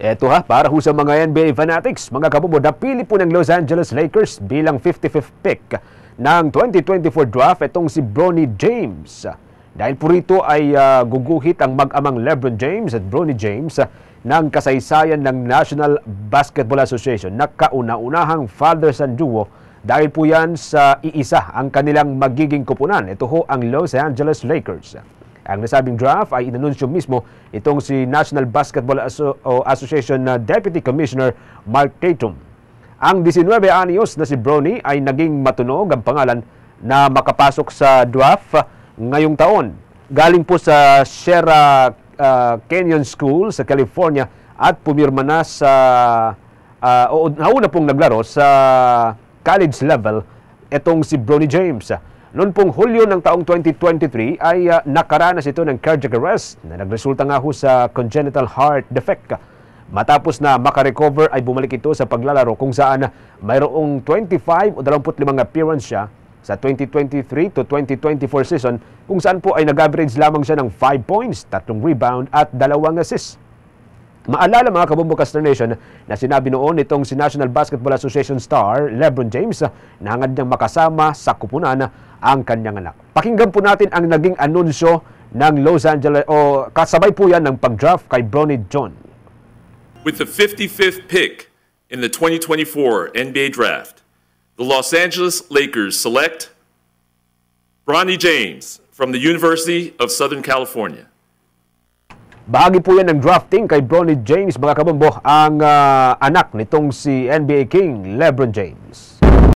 Eto para ho sa mga NBA fanatics, mga kabubo, napili po ng Los Angeles Lakers bilang 55th pick ng 2024 draft itong si Bronny James. Dahil po rito ay guguhit ang mag-amang LeBron James at Bronny James ng kasaysayan ng National Basketball Association na kauna-unahang father-son duo dahil po yan sa iisa ang kanilang magiging kupunan. Ito ho ang Los Angeles Lakers. Ang nasabing draft ay inanunsyo mismo itong si National Basketball Association Deputy Commissioner Mark Tatum. Ang 19 anyos na si Bronny ay naging matunog ang pangalan na makapasok sa draft ngayong taon. Galing po sa Sierra Canyon School sa California at pumirma na sa nauna pong naglaro sa college level itong si Bronny James. Noon pong Hulyo ng taong 2023 ay nakaranas ito ng cardiac arrest na nagresulta nga ho sa congenital heart defect. Matapos na makarecover ay bumalik ito sa paglalaro kung saan mayroong 25 o 25 appearance siya sa 2023 to 2024 season kung saan po ay nag-average lamang siya ng 5 points, 3 rebound at 2 assists. Maalala mga kabumbukas na nation na sinabi noon itong si National Basketball Association star LeBron James na hangad niyang makasama sa kupunan ang kanyang anak. Pakinggan po natin ang naging anunsyo ng Los Angeles o kasabay po yan ng pag-draft kay Bronny John. With the 55th pick in the 2024 NBA Draft, the Los Angeles Lakers select Bronny James from the University of Southern California. Bahagi po yan ng drafting kay Bronny James, mga kabumbo, ang anak nitong si NBA King LeBron James.